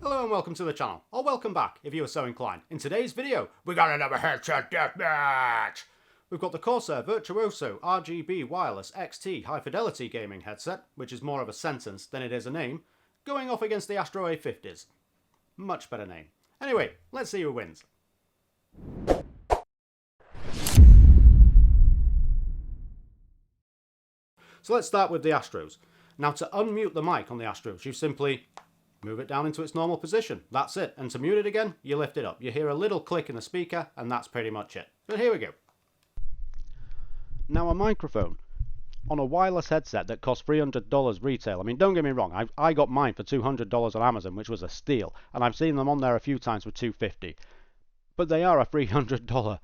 Hello and welcome to the channel, or welcome back if you are so inclined. In today's video, we got another headset deathmatch! We've got the Corsair Virtuoso RGB Wireless XT High Fidelity gaming headset, which is more of a sentence than it is a name, going off against the Astro A50s. Much better name. Anyway, let's see who wins. So let's start with the Astros. Now to unmute the mic on the Astros, you simply move it down into its normal position. That's it. And to mute it again, you lift it up. You hear a little click in the speaker, and that's pretty much it. But here we go. Now a microphone on a wireless headset that costs $300 retail. I mean, don't get me wrong, I got mine for $200 on Amazon, which was a steal. And I've seen them on there a few times for $250. But they are a $300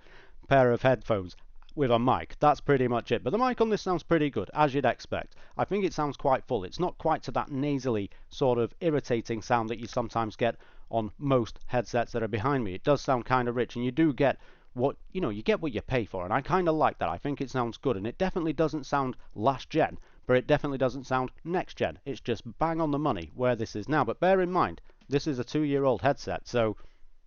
pair of headphones with a mic. That's pretty much it. But the mic on this sounds pretty good, as you'd expect. I think it sounds quite full. It's not quite to that nasally sort of irritating sound that you sometimes get on most headsets that are behind me. It does sound kind of rich, and you do get what you get what you pay for, and I kind of like that. I think it sounds good, and it definitely doesn't sound last gen, but it definitely doesn't sound next gen. It's just bang on the money where this is now. But bear in mind, this is a 2-year-old headset, so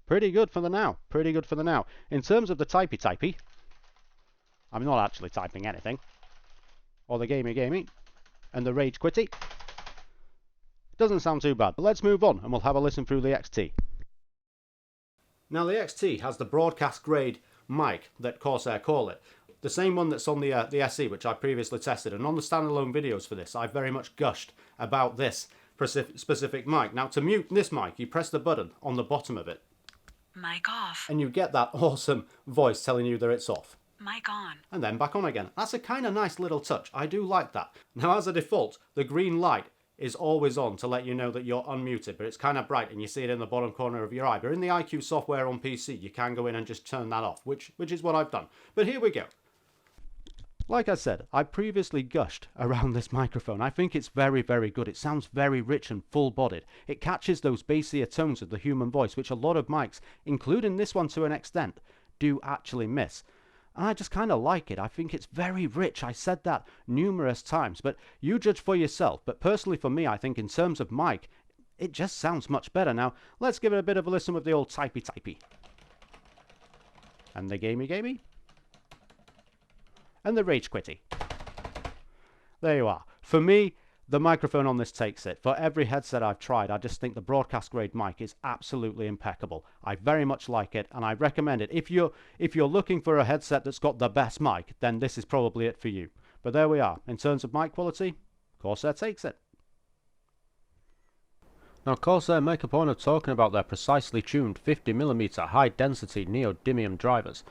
pretty good for the now. Pretty good for the now. In terms of the typey, I'm not actually typing anything. Or the gamey, and the rage quitty. Doesn't sound too bad, but let's move on and we'll have a listen through the XT. Now the XT has the broadcast grade mic that Corsair call it. The same one that's on the SE, which I previously tested, and on the standalone videos for this, I very much gushed about this specific mic. Now to mute this mic, you press the button on the bottom of it. Mic off. And you get that awesome voice telling you that it's off. Mic on. And then back on again. That's a kind of nice little touch. I do like that. Now as a default, the green light is always on to let you know that you're unmuted, but it's kind of bright and you see it in the bottom corner of your eye. But in the iQ software on PC, you can go in and just turn that off, which is what I've done. But here we go. Like I said, I previously gushed around this microphone. I think it's very, very good. It sounds very rich and full-bodied. It catches those bassier tones of the human voice, which a lot of mics, including this one to an extent, do actually miss. And I just kind of like it. I think it's very rich. I said that numerous times, but you judge for yourself. But personally for me, I think in terms of mic, it just sounds much better. Now, let's give it a bit of a listen with the old typey. And the gamey. And the rage quitty. There you are. For me, the microphone on this takes it. For every headset I've tried, I just think the broadcast grade mic is absolutely impeccable. I very much like it, and I recommend it. If you're looking for a headset that's got the best mic, then this is probably it for you. But there we are. In terms of mic quality, Corsair takes it. Now Corsair make a point of talking about their precisely tuned 50mm high density neodymium drivers.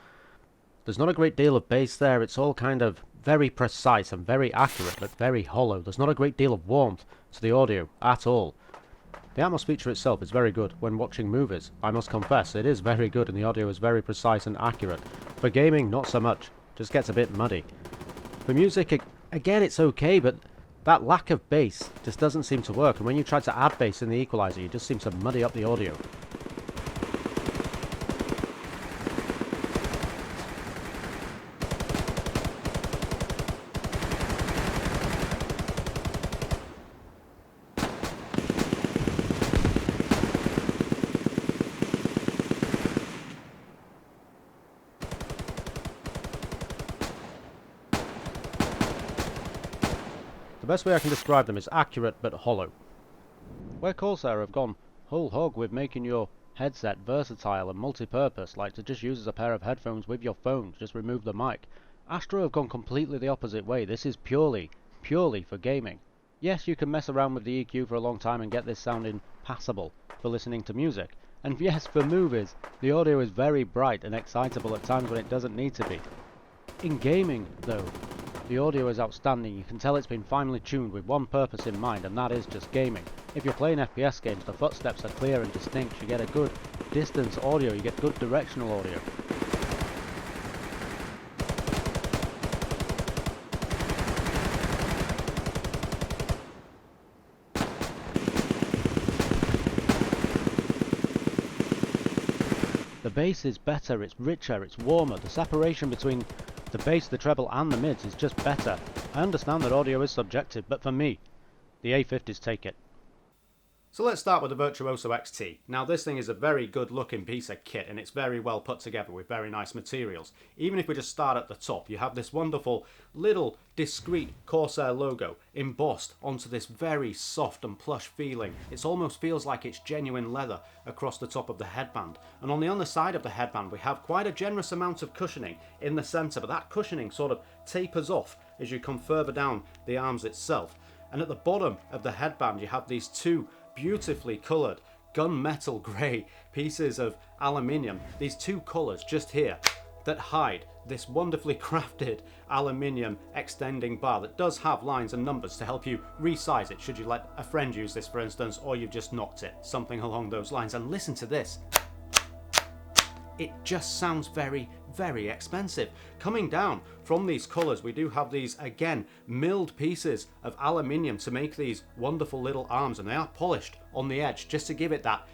There's not a great deal of bass there. It's all kind of very precise and very accurate, but very hollow. There's not a great deal of warmth to the audio at all. The Atmos feature itself is very good when watching movies. I must confess, it is very good and the audio is very precise and accurate. For gaming, not so much. Just gets a bit muddy. For music, again, it's okay, but that lack of bass just doesn't seem to work. And when you try to add bass in the equalizer, you just seem to muddy up the audio. The best way I can describe them is accurate but hollow. Where Corsair have gone whole hog with making your headset versatile and multi-purpose, like to just use as a pair of headphones with your phone, just remove the mic, Astro have gone completely the opposite way. This is purely for gaming. Yes, you can mess around with the EQ for a long time and get this sounding passable for listening to music. And yes, for movies, the audio is very bright and excitable at times when it doesn't need to be. In gaming, though, the audio is outstanding. You can tell it's been finely tuned with one purpose in mind, and that is just gaming. If you're playing FPS games, the footsteps are clear and distinct. You get a good distance audio, you get good directional audio. The bass is better, it's richer, it's warmer. The separation between the bass, the treble and the mids is just better. I understand that audio is subjective, but for me, the A50s take it. So let's start with the Virtuoso XT. Now this thing is a very good looking piece of kit and it's very well put together with very nice materials. Even if we just start at the top, you have this wonderful little discreet Corsair logo embossed onto this very soft and plush feeling. It almost feels like it's genuine leather across the top of the headband. And on the underside of the headband we have quite a generous amount of cushioning in the centre, but that cushioning sort of tapers off as you come further down the arms itself. And at the bottom of the headband you have these two beautifully coloured gunmetal grey pieces of aluminium, these two colours just here that hide this wonderfully crafted aluminium extending bar that does have lines and numbers to help you resize it should you let a friend use this, for instance, or you've just knocked it, something along those lines. And listen to this, it just sounds very, very expensive. Coming down from these colours we do have these, again, milled pieces of aluminium to make these wonderful little arms, and they are polished on the edge just to give it that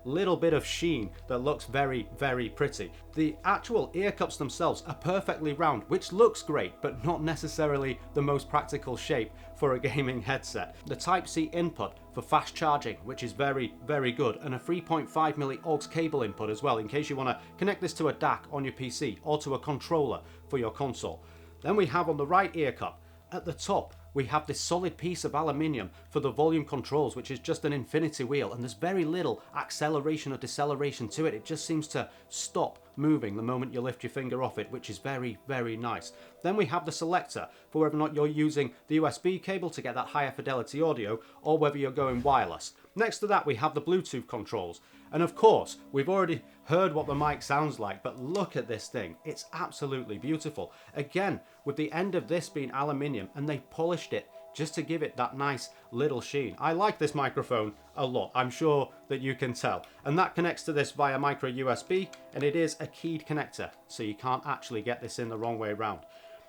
little bit of sheen that looks very, very pretty. The actual ear cups themselves are perfectly round, which looks great, but not necessarily the most practical shape for a gaming headset. The Type-C input for fast charging, which is very, very good, and a 3.5mm aux cable input as well, in case you want to connect this to a DAC on your PC or to a controller for your console. Then we have on the right ear cup, at the top, we have this solid piece of aluminium for the volume controls, which is just an infinity wheel, and there's very little acceleration or deceleration to it. It just seems to stop moving the moment you lift your finger off it, which is very, very nice. Then we have the selector for whether or not you're using the USB cable to get that higher fidelity audio or whether you're going wireless. Next to that we have the Bluetooth controls, and of course we've already heard what the mic sounds like, but look at this thing, it's absolutely beautiful. Again, with the end of this being aluminium, and they polished it just to give it that nice little sheen. I like this microphone a lot, I'm sure that you can tell, and that connects to this via micro USB, and it is a keyed connector, so you can't actually get this in the wrong way around.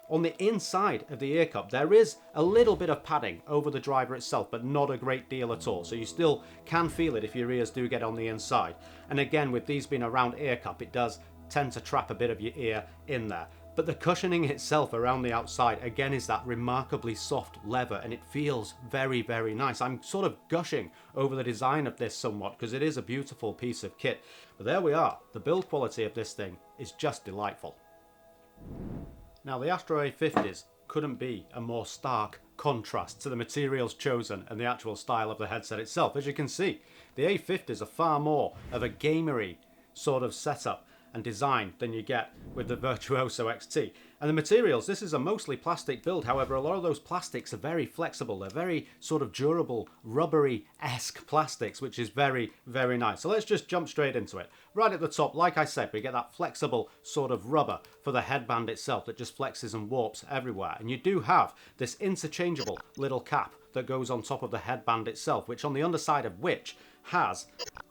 On the inside of the ear cup there is a little bit of padding over the driver itself, but not a great deal at all, so you still can feel it if your ears do get on the inside. And again, with these being a round ear cup, it does tend to trap a bit of your ear in there. But the cushioning itself around the outside again is that remarkably soft leather, and it feels very, very nice. I'm sort of gushing over the design of this somewhat because it is a beautiful piece of kit. But there we are, the build quality of this thing is just delightful. Now the Astro A50s couldn't be a more stark contrast to the materials chosen and the actual style of the headset itself. As you can see, the A50s are far more of a gamery sort of setup and design than you get with the Virtuoso XT. And the materials, this is a mostly plastic build, however a lot of those plastics are very flexible, they're very sort of durable, rubbery-esque plastics, which is very, very nice. So let's just jump straight into it. Right at the top, like I said, we get that flexible sort of rubber for the headband itself that just flexes and warps everywhere. And you do have this interchangeable little cap that goes on top of the headband itself, which on the underside of which has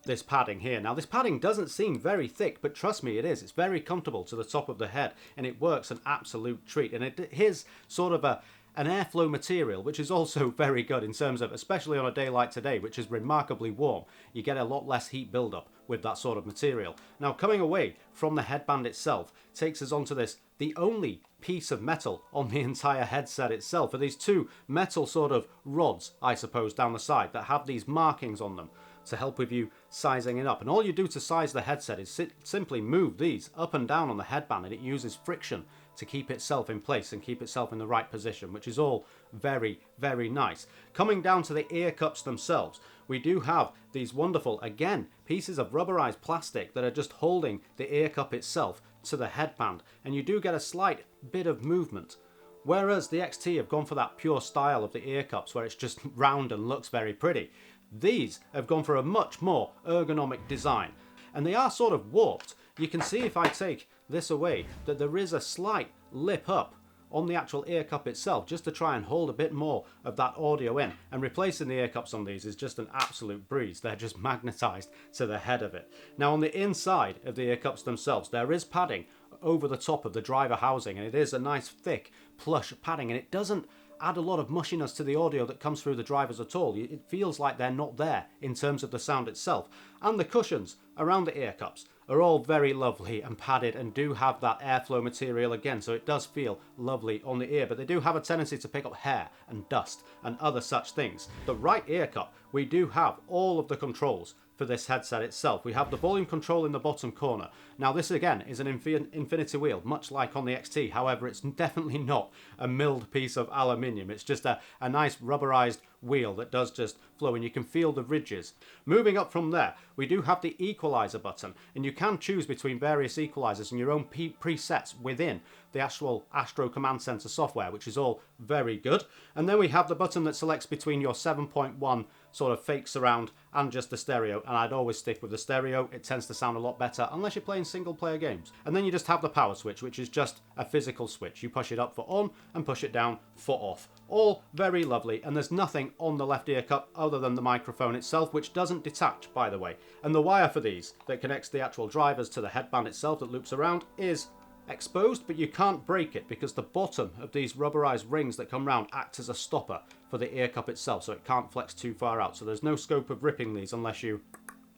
this padding here. Now this padding doesn't seem very thick, but trust me, it is. It's very comfortable to the top of the head, and it works an absolute treat. And it is sort of an airflow material, which is also very good in terms of, especially on a day like today, which is remarkably warm, you get a lot less heat buildup with that sort of material. Now coming away from the headband itself takes us onto this, the only piece of metal on the entire headset itself, are these two metal sort of rods, I suppose, down the side that have these markings on them to help with you sizing it up. And all you do to size the headset is simply move these up and down on the headband, and it uses friction to keep itself in place and keep itself in the right position, which is all very, very nice. Coming down to the ear cups themselves, we do have these wonderful, again, pieces of rubberized plastic that are just holding the ear cup itself to the headband, and you do get a slight bit of movement. Whereas the XT have gone for that pure style of the ear cups where it's just round and looks very pretty, these have gone for a much more ergonomic design, and they are sort of warped. You can see if I take this away that there is a slight lip up on the actual ear cup itself, just to try and hold a bit more of that audio in, and replacing the ear cups on these is just an absolute breeze. They're just magnetized to the head of it. Now on the inside of the ear cups themselves there is padding over the top of the driver housing, and it is a nice thick plush padding, and it doesn't add a lot of mushiness to the audio that comes through the drivers at all. It feels like they're not there in terms of the sound itself. And the cushions around the ear cups are all very lovely and padded and do have that airflow material again, so it does feel lovely on the ear, but they do have a tendency to pick up hair and dust and other such things. The right ear cup, we do have all of the controls for this headset itself. We have the volume control in the bottom corner. Now this again is an infinity wheel, much like on the XT. However, it's definitely not a milled piece of aluminium. It's just a nice rubberized wheel that does just flow, and you can feel the ridges. Moving up from there, we do have the equalizer button, and you can choose between various equalizers and your own presets within the actual Astro Command Center software, which is all very good. And then we have the button that selects between your 7.1 sort of fake surround and just the stereo, and I'd always stick with the stereo. It tends to sound a lot better unless you're playing single player games. And then you just have the power switch, which is just a physical switch. You push it up for on and push it down for off. All very lovely, and there's nothing on the left ear cup other than the microphone itself, which doesn't detach, by the way. And the wire for these that connects the actual drivers to the headband itself that loops around is exposed, but you can't break it because the bottom of these rubberized rings that come round act as a stopper for the ear cup itself, so it can't flex too far out. So there's no scope of ripping these unless you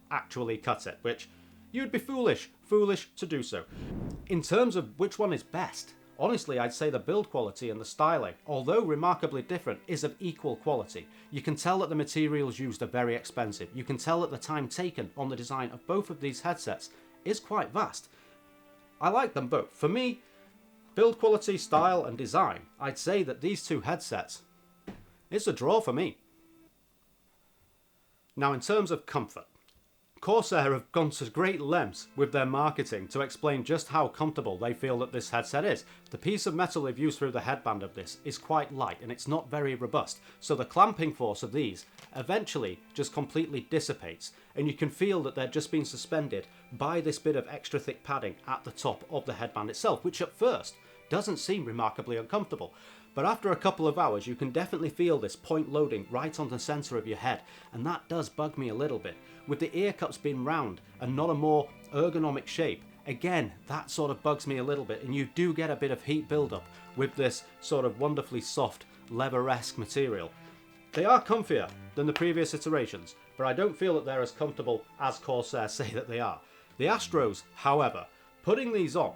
actually cut it, which you'd be foolish to do so. In terms of which one is best, honestly, I'd say the build quality and the styling, although remarkably different, is of equal quality. You can tell that the materials used are very expensive. You can tell that the time taken on the design of both of these headsets is quite vast. I like them both. For me, build quality, style and design, I'd say that these two headsets, it's a draw for me. Now in terms of comfort, Corsair have gone to great lengths with their marketing to explain just how comfortable they feel that this headset is. The piece of metal they've used through the headband of this is quite light and it's not very robust, so the clamping force of these eventually just completely dissipates, and you can feel that they're just being suspended by this bit of extra thick padding at the top of the headband itself, which at first doesn't seem remarkably uncomfortable. But after a couple of hours, you can definitely feel this point loading right on the center of your head, and that does bug me a little bit. With the ear cups being round and not a more ergonomic shape, again, that sort of bugs me a little bit, and you do get a bit of heat buildup with this sort of wonderfully soft, leather-esque material. They are comfier than the previous iterations, but I don't feel that they're as comfortable as Corsair say that they are. The Astros, however, putting these on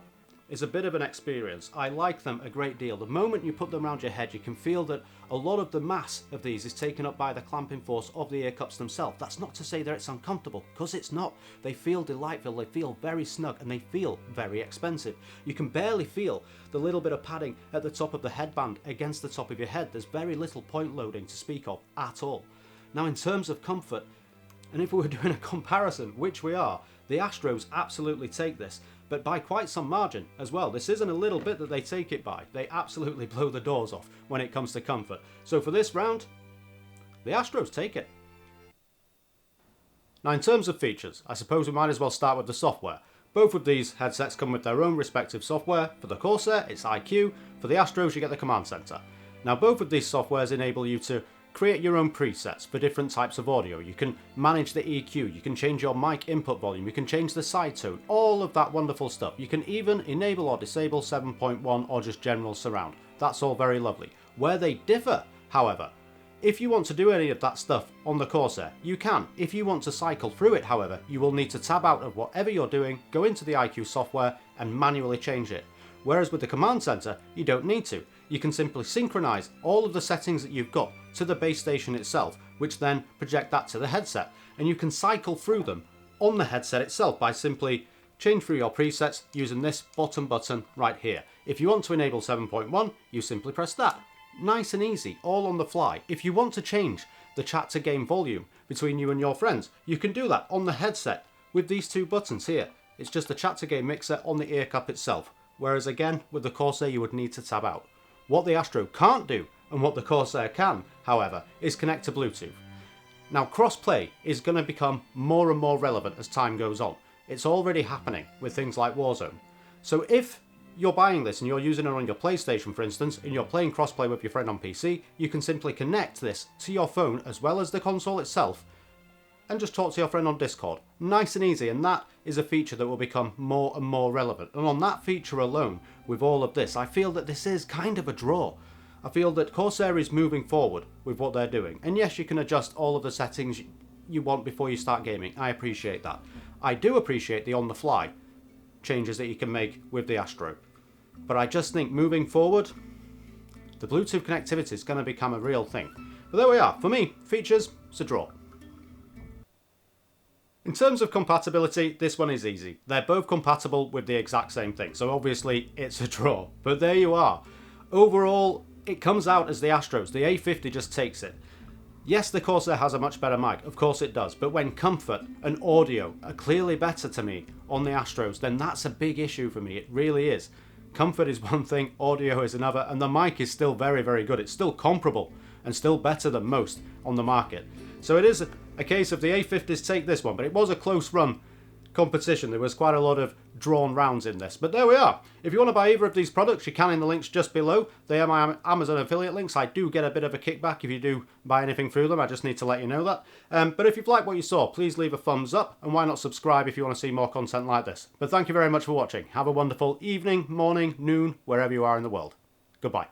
is a bit of an experience. I like them a great deal. The moment you put them around your head, you can feel that a lot of the mass of these is taken up by the clamping force of the ear cups themselves. That's not to say that it's uncomfortable, because it's not. They feel delightful, they feel very snug, and they feel very expensive. You can barely feel the little bit of padding at the top of the headband against the top of your head. There's very little point loading to speak of at all. Now in terms of comfort, and if we were doing a comparison, which we are, the Astros absolutely take this, but by quite some margin as well. This isn't a little bit that they take it by. They absolutely blow the doors off when it comes to comfort. So for this round, the Astros take it. Now in terms of features, I suppose we might as well start with the software. Both of these headsets come with their own respective software. For the Corsair, it's IQ. For the Astros, you get the Command Center. Now both of these softwares enable you to create your own presets for different types of audio. You can manage the EQ, you can change your mic input volume, you can change the side tone, all of that wonderful stuff. You can even enable or disable 7.1 or just general surround. That's all very lovely. Where they differ, however, if you want to do any of that stuff on the Corsair, you can. If you want to cycle through it, however, you will need to tab out of whatever you're doing, go into the IQ software and manually change it. Whereas with the Command Center, you don't need to. You can simply synchronize all of the settings that you've got to the base station itself, which then project that to the headset, and you can cycle through them on the headset itself by simply change through your presets using this bottom button right here. If you want to enable 7.1, you simply press that. Nice and easy, all on the fly. If you want to change the chat to game volume between you and your friends, you can do that on the headset with these two buttons here. It's just the chat to game mixer on the ear cup itself, whereas again with the Corsair you would need to tab out. What the Astro can't do, and what the Corsair can, however, is connect to Bluetooth. Now crossplay is going to become more and more relevant as time goes on. It's already happening with things like Warzone. So if you're buying this and you're using it on your PlayStation, for instance, and you're playing crossplay with your friend on PC, you can simply connect this to your phone as well as the console itself and just talk to your friend on Discord. Nice and easy, and that is a feature that will become more and more relevant. And on that feature alone, with all of this, I feel that this is kind of a draw. I feel that Corsair is moving forward with what they're doing. And yes, you can adjust all of the settings you want before you start gaming. I appreciate that. I do appreciate the on-the-fly changes that you can make with the Astro. But I just think moving forward, the Bluetooth connectivity is going to become a real thing. But there we are. For me, features, it's a draw. In terms of compatibility, this one is easy. They're both compatible with the exact same thing, so obviously it's a draw. But there you are. Overall, it comes out as the Astros. The A50 just takes it. Yes, the Corsair has a much better mic, of course it does, but when comfort and audio are clearly better to me on the Astros, then that's a big issue for me, it really is. Comfort is one thing, audio is another, and the mic is still very, very good. It's still comparable and still better than most on the market. So it is a case of the A50s take this one, but it was a close run competition. There was quite a lot of drawn rounds in this, but there we are. If you want to buy either of these products, you can in the links just below. They are my Amazon affiliate links. I do get a bit of a kickback if you do buy anything through them. I just need to let you know that. But if you've liked what you saw, please leave a thumbs up, and why not subscribe if you want to see more content like this. But thank you very much for watching. Have a wonderful evening, morning, noon, wherever you are in the world. Goodbye.